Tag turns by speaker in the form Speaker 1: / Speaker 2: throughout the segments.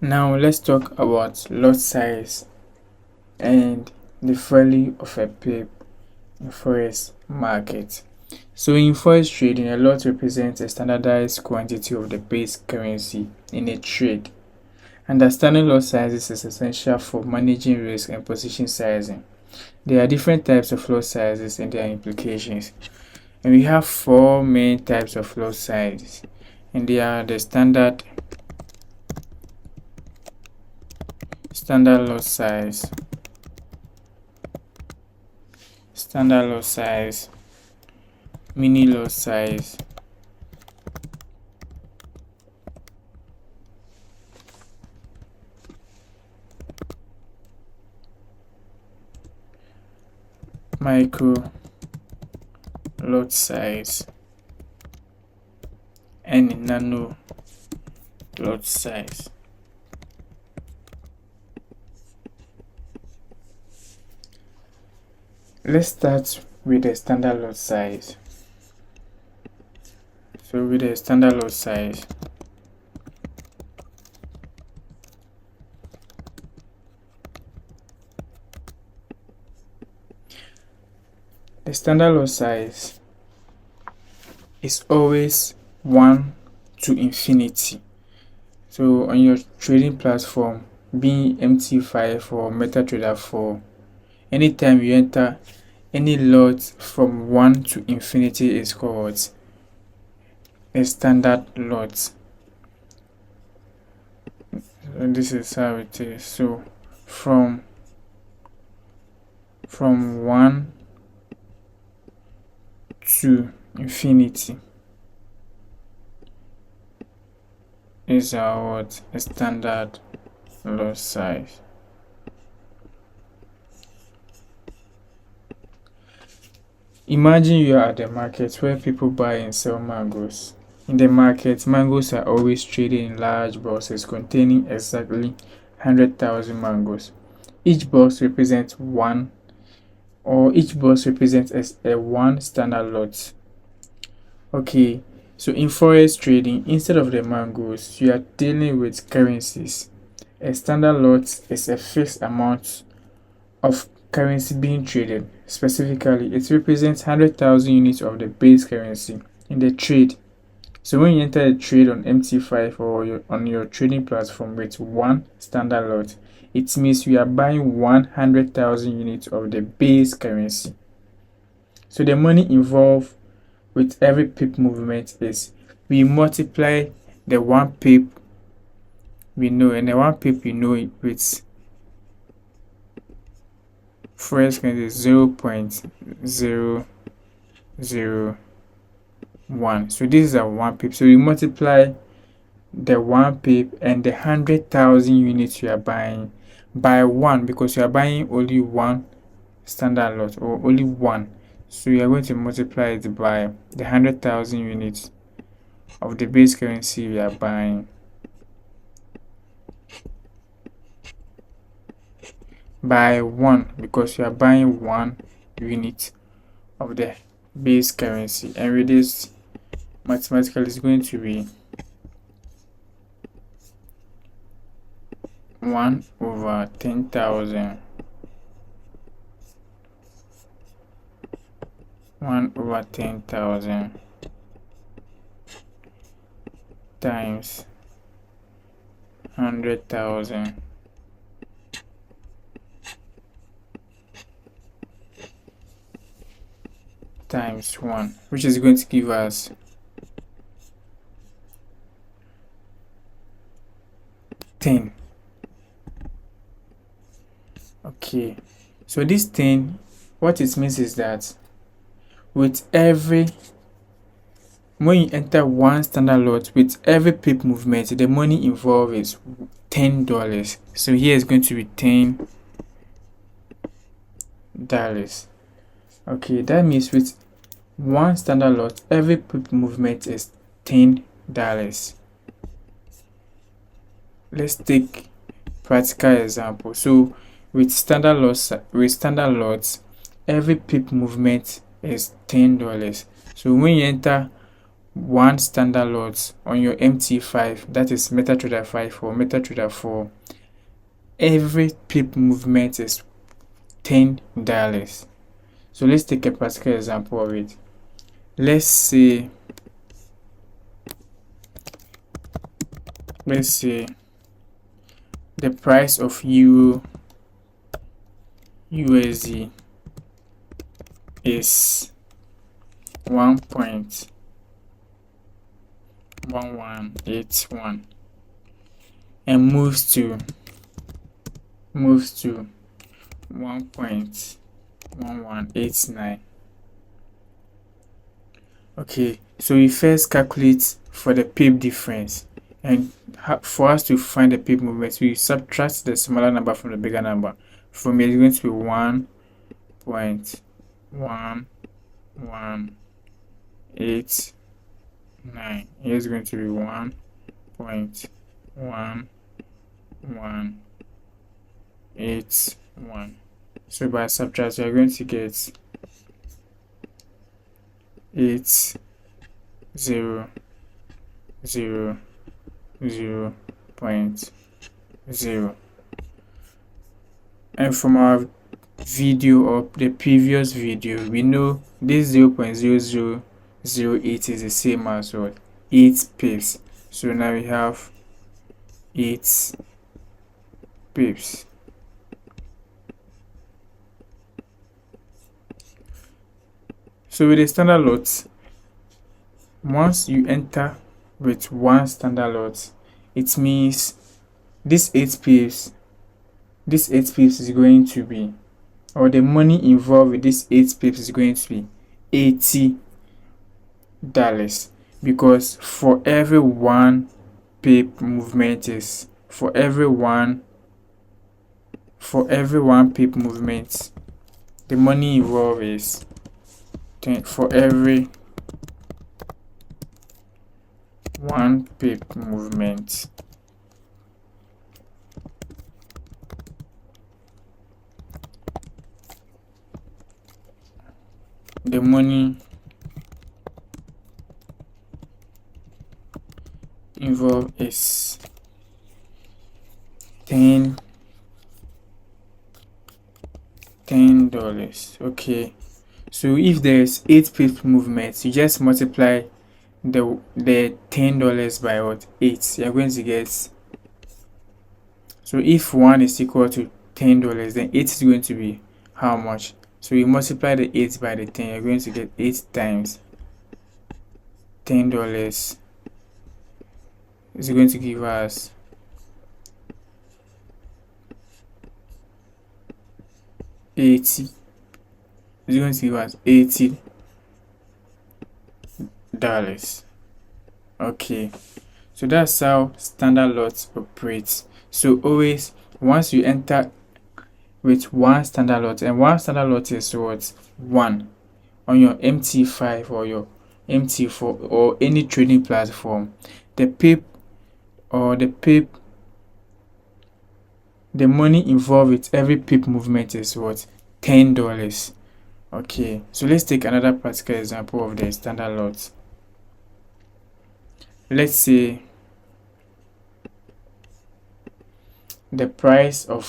Speaker 1: Now let's talk about lot size and the value of a pip in forex market. So in forex trading, a lot represents a standardized quantity of the base currency in a trade. Understanding lot sizes is essential for managing risk and position sizing. There are different types of lot sizes and their implications. And we have four main types of lot sizes, and they are the standard lot size, standard lot size, mini lot size, micro lot size, and nano lot size. Let's start with the standard lot size. So with the standard lot size, the standard lot size is always 1 to infinity. So on your trading platform, being MT5 or MetaTrader 4, anytime you enter any lot from 1 to infinity is called a standard lot. And this is how it is. So from 1 to infinity is our a standard lot size. Imagine you are at the market where people buy and sell mangoes. In the market, mangoes are always traded in large boxes containing exactly 100,000 mangoes. Each box represents one, or each box represents a one standard lot. Okay, so in forex trading, instead of the mangoes, you are dealing with currencies. A standard lot is a fixed amount of currency being traded. Specifically, it represents 100,000 units of the base currency in the trade. So when you enter a trade on MT5 or on your trading platform with one standard lot, it means you are buying 100,000 units of the base currency. So the money involved with every pip movement is we multiply the 1 pip we know, and the 1 pip we know it with forex currency is 0.001. So this is a 1 pip. So we multiply the 1 pip and the 100,000 units you are buying by 1, because you are buying only one standard lot or only one. So you are going to multiply it by the 100,000 units of the base currency we are buying by 1, because you are buying 1 unit of the base currency, and with this mathematically is going to be 1 over 10,000 times 100,000 times 1, which is going to give us 10. Okay, so this 10, what it means is that with when you enter one standard lot, with every pip movement, the money involved is $10. So here is going to be $10. Okay, that means with one standard lot, every pip movement is $10. Let's take practical example. So with standard lots, every pip movement is $10. So when you enter one standard lot on your MT5, that is MetaTrader 5 or MetaTrader 4, every pip movement is $10. So let's take a particular example of it. Let's say the price of Euro USD is 1.1181 and moves to 1.1189. Okay, so we first calculate for the pip difference, and for us to find the pip movement, we subtract the smaller number from the bigger number. From here, it's going to be 1.1189. Here is going to be 1.1181. So by subtraction, we are going to get 8,000.0. And from our video or the previous video, we know this 0.0008 is the same as what? 8 pips. So now we have 8 pips. So with a standard lot, once you enter with one standard lot, it means this 8 pips is going to be, or the money involved with this 8 pips is going to be $80, because for every one pip movement is for every one pip movement, the money involved is for every one pip movement. The money involved is $10. Okay, so if there's 8 pip movements, you just multiply the $10 by what? 8. You're going to get, so if 1 is equal to $10, then 8 is going to be how much? So you multiply the 8 by the 10, you're going to get 8 times $10 is going to give us 80. It's going to give us $80. Okay, so that's how standard lots operates. So always, once you enter with one standard lot, and one standard lot is what? 1 on your MT5 or your MT4 or any trading platform, the money involved with every pip movement is what? $10. Okay, so let's take another practical example of the standard lot. Let's say the price or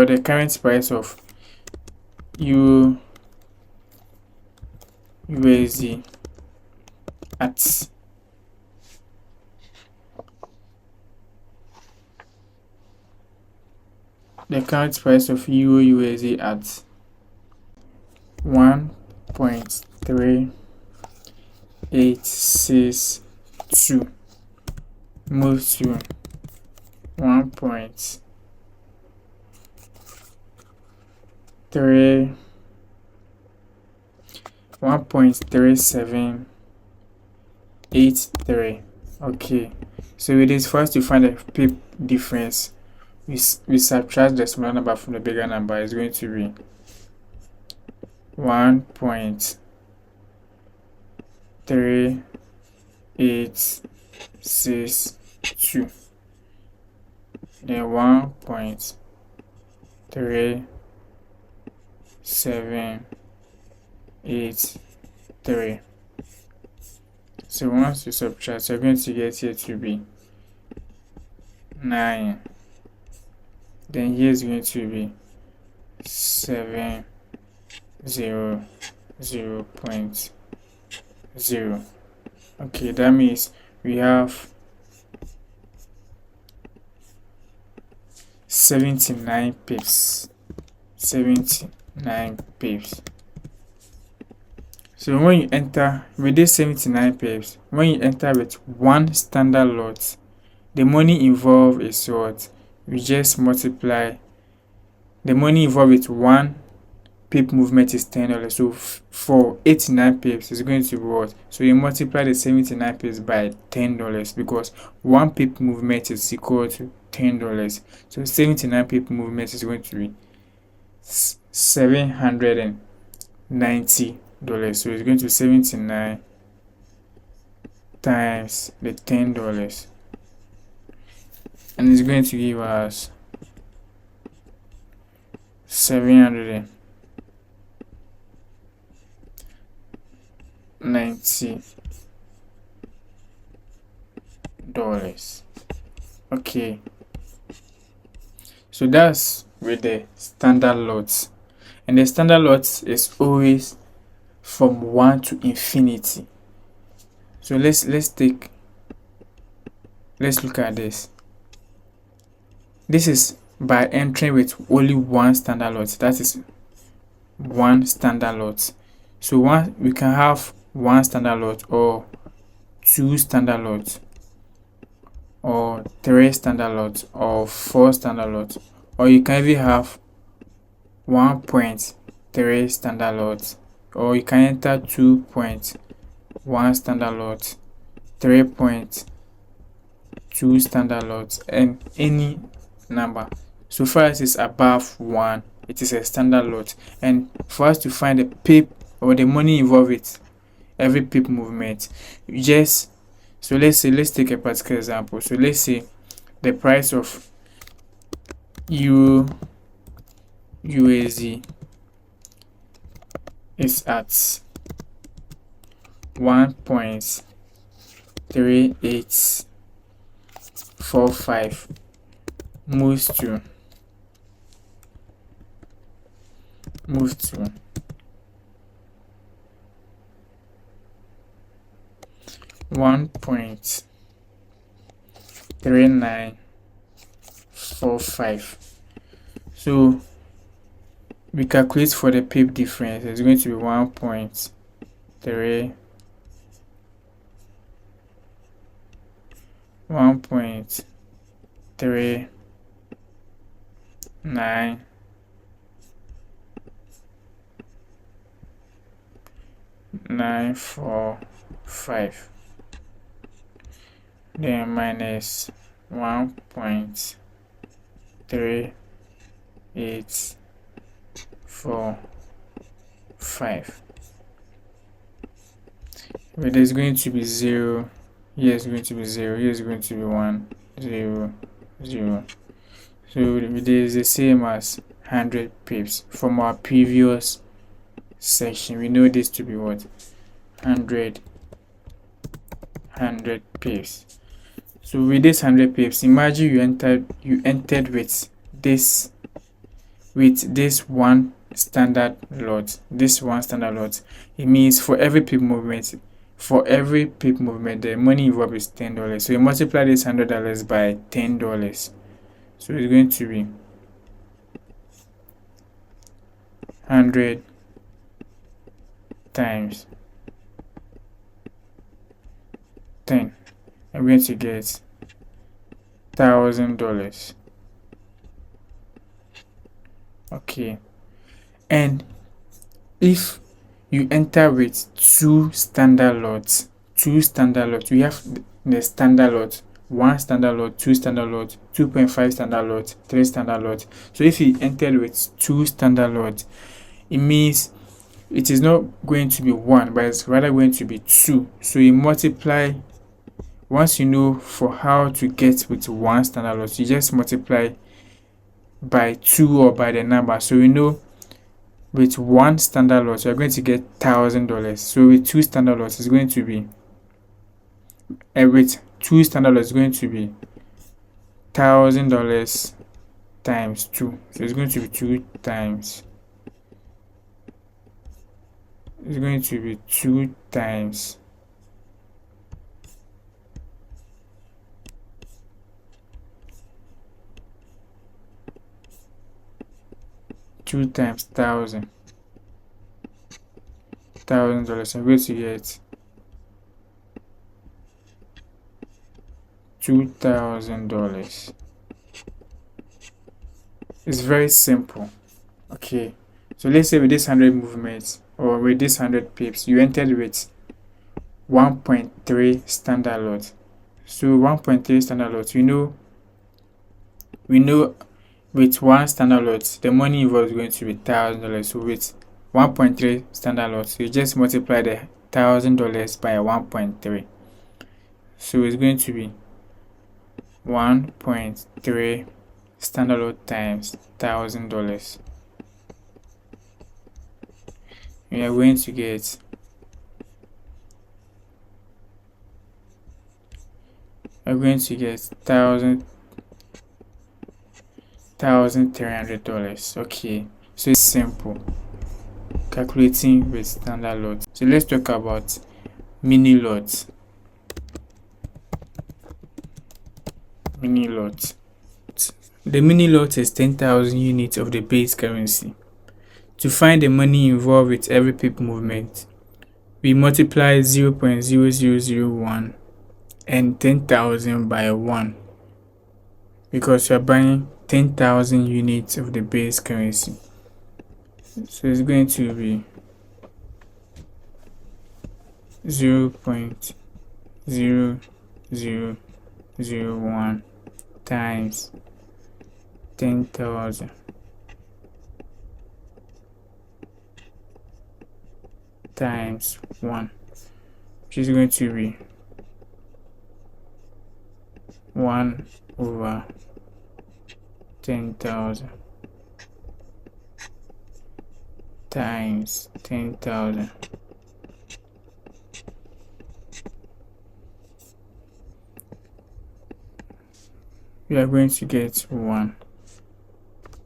Speaker 1: the current price of USD at the current price of USD at 1.3862 move to 1.3783. Okay, so it is for us to find the pip difference. We subtract the smaller number from the bigger number. Is going to be 1.3862, then 1.3783, 3. So once you subtract, you're going to get here to be 9. Then here is going to be 700.0. Okay, that means we have 79 pips. 79 pips. So when you enter with this 79 pips, when you enter with one standard lot, the money involved is what? We just multiply the money involved with one pip movement is $10. So for 89 pips it's going to be what? So you multiply the 79 pips by $10 because one pip movement is equal to $10. So 79 pip movement is going to be $790. So it's going to be 79 times the $10, and it's going to give us $790. Okay, so that's with the standard lots, and the standard lot is always from 1 to infinity. So let's look at this. This is by entering with only one standard lot, that is one standard lot. So we can have one standard lot or two standard lots or three standard lots or four standard lots, or you can even have 1.3 standard lots, or you can enter 2.1 standard lot, 3.2 standard lots, and any number. So far as it's above 1, it is a standard lot. And for us to find the pip or the money involved with every pip movement, so let's take a particular example. So let's say the price of USD is at 1.3845, moves to 1.3945. So we calculate for the pip difference. It's going to be 1.3945, then minus 1.3845. But there's going to be 0. Here is going to be 0. Here is going to be 1, 0, 0. So it is the same as 100 pips from our previous section. We know this to be what? 100 pips. So with this 100 pips, imagine you entered with this one standard lot. It means for every pip movement, the money involved is $10. So you multiply this $100 by $10. So it's going to be 100 times 10. I'm going to get $1,000. Okay, and if you enter with two standard lots, we have the standard lot, 1 standard lot, 2 standard lot, 2.5 standard lot, 3 standard lot. So if you enter with 2 standard lots, it means it is not going to be 1, but it's rather going to be 2. So you multiply. Once you know for how to get with 1 standard lot, you just multiply by 2 or by the number. So we know with one standard lot, you're going to get $1,000. So with two standard lots, it's going to be with two standard lots, it's going to be $1,000 times 2. So it's going to be 2 times. It's going to be 2 times 2 times $1,000. I'm going to get $2,000. It's very simple. Okay, so let's say with this 100 movements or with this 100 pips, you entered with 1.3 standard lot. So 1.3 standard lot, we know with one standard lot, the money involved is going to be $1,000. So with 1.3 standard lot, you just multiply the $1,000 by 1.3. So it's going to be 1.3 standard lot times $1,000. We are going to get $1,300. Okay, so it's simple calculating with standard lot. So let's talk about mini lots. The mini lot is 10,000 units of the base currency. To find the money involved with every pip movement, we multiply 0.0001 and 10,000 by 1 because we are buying 10,000 units of the base currency. So it's going to be 0.0001 times 10,000 times 1, which is going to be 1 over 10,000 times 10,000. We are going to get 1.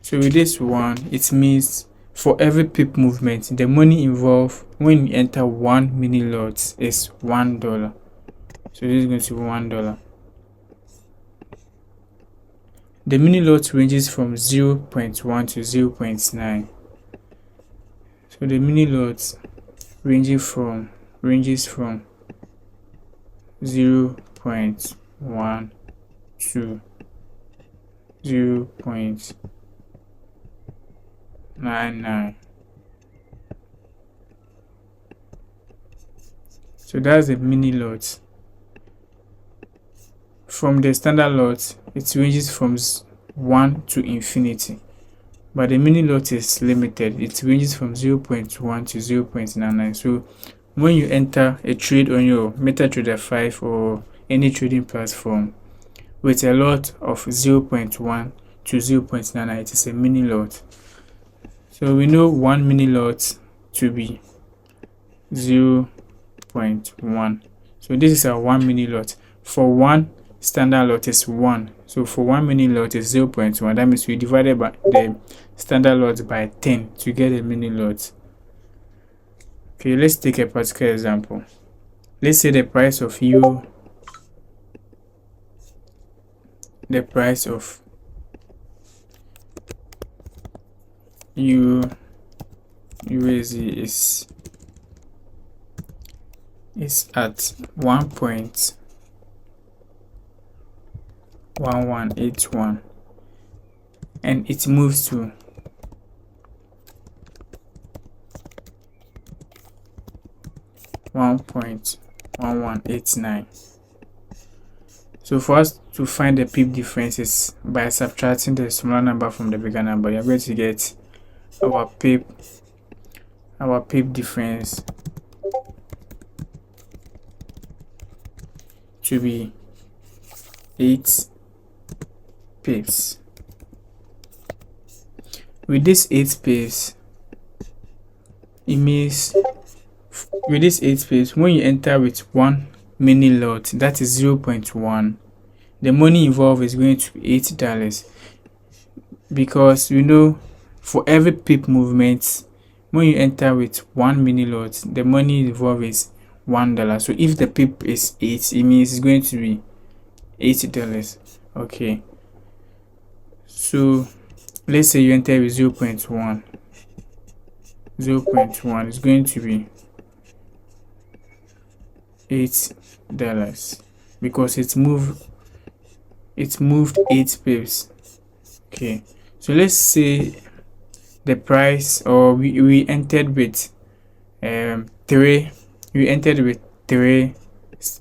Speaker 1: So with this 1, it means for every pip movement, the money involved when you enter one mini lot is $1. So this is going to be $1. The mini lot ranges from 0.1 to 0.9. So the mini lot ranges from 0.1 to 0.99. So that's the mini lot. From the standard lot, it ranges from 1 to infinity, but the mini lot is limited. It ranges from 0.1 to 0.99. So when you enter a trade on your MetaTrader 5 or any trading platform with a lot of 0.1 to 0.99, it is a mini lot. So we know one mini lot to be 0.1. So this is our one mini lot. For one standard lot is 1. So for one mini lot is 0.1. That means we divided by the standard lot by 10 to get a mini lot. Okay, let's take a particular example. Let's say the price of USD is at 1.1181 and it moves to 1.1189. So for us to find the pip differences by subtracting the smaller number from the bigger number, you're going to get our pip difference to be 8 pips. With this 8 pips, it means with this 8 pips, when you enter with 1 mini lot, that is 0.1, the money involved is going to be $8, because you know for every pip movement, when you enter with 1 mini lot, the money involved is $1. So if the pip is 8, it means it's going to be $8. Okay, so let's say you enter with 0.1. 0.1 is going to be $8 because it moved 8 pips. Okay, so let's say the price, or we entered with 3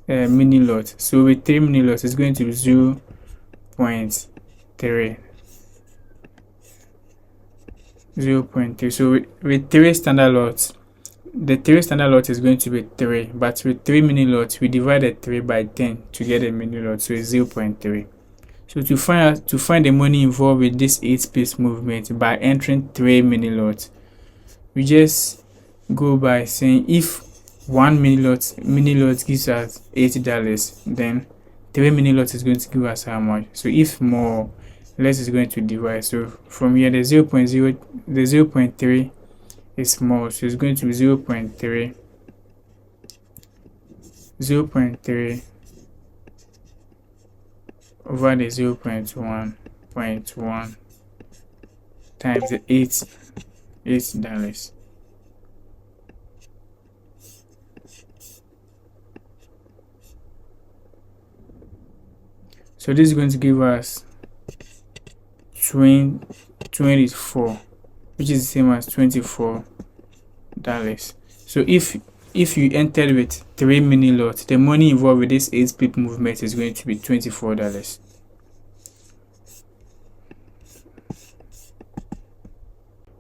Speaker 1: mini lots. So with 3 mini lots, it's going to be 0.3. So with 3 standard lots, the 3 standard lot is going to be 3, but with 3 mini lots, we divided 3 by 10 to get a mini lot, so it's 0.3. So to find the money involved with this 8 pips movement by entering 3 mini lots, we just go by saying if 1 mini lot gives us $8, then 3 mini lots is going to give us how much? So if more, less is going to divide. So from here, the 0.3 is small, so it's going to be 0.3 over the 0.1 times the $8. So this is going to give us 24, which is the same as $24. So if you entered with 3 mini lots, the money involved with this 8 pip movement is going to be $24.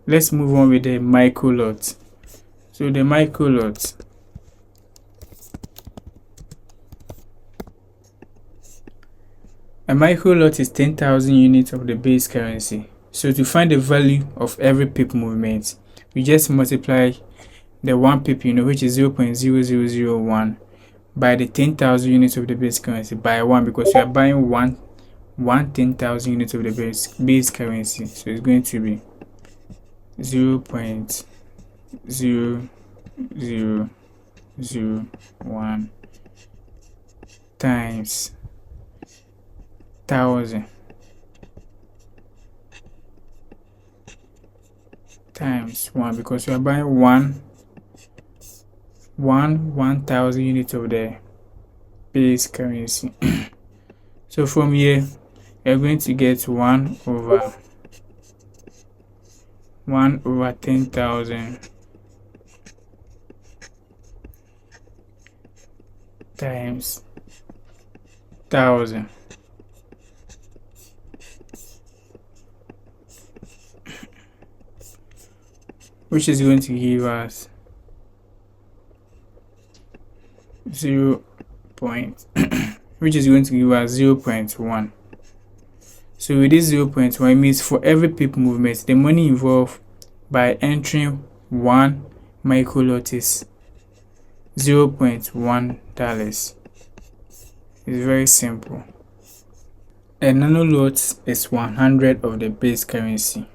Speaker 1: Let's move on with the micro lot. So the micro lot, a micro lot is 10,000 units of the base currency. So to find the value of every pip movement, we just multiply the 1 pip unit, which is 0.0001, by the 10,000 units of the base currency by 1, because we are buying one 10,000 units of the base currency. So it's going to be 0.0001 times 1,000 times 1, because we are buying 1,000 units of the base currency. So from here, you're going to get 1 over 10,000 times 1,000, which is going to give us 0.1. So with this 0.1, it means for every pip movement, the money involved by entering 1 micro lot is $0.1. It's very simple. A nano lot is 100 of the base currency.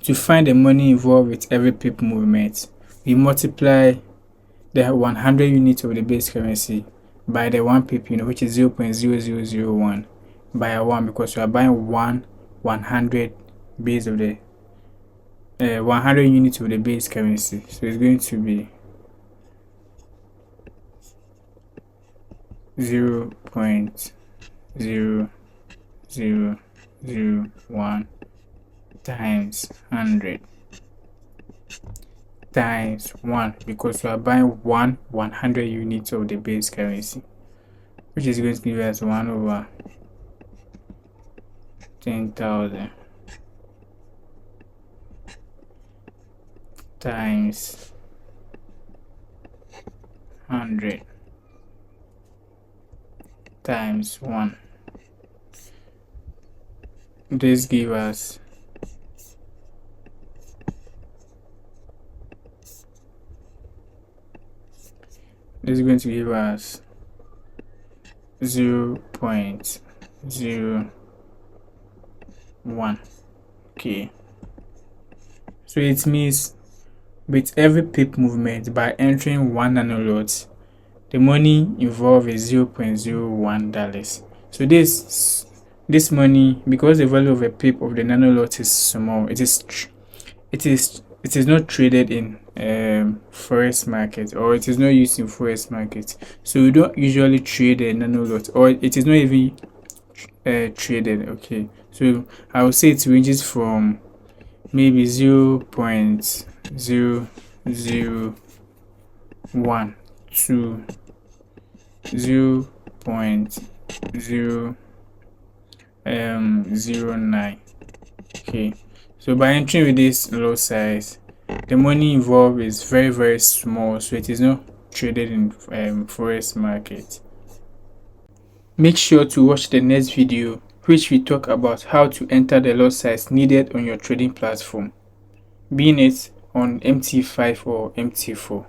Speaker 1: To find the money involved with every pip movement, we multiply the 100 units of the base currency by the 1 pip unit, which is 0.0001, by a 1, because we are buying 100 base of the 100 units of the base currency. So it's going to be 0.0001 times 100 times 1, because we are buying 100 units of the base currency, which is going to give us 1 over 10,000 times 100 times 1. This gives us this is going to give us 0.01. Okay, so it means with every pip movement by entering 1 nanolot, the money involved is $0.01. So this money, because the value of a pip of the nanolot is small, it is not traded in forex market, or it is not used in forex market. So we don't usually trade a nanolot, or it is not even traded. Okay, so I would say it ranges from maybe 0.001 to 0.009. Okay, so by entering with this low size, the money involved is very small, so it is not traded in forex market. Make sure to watch the next video, which we talk about how to enter the lot size needed on your trading platform, being it on MT5 or MT4.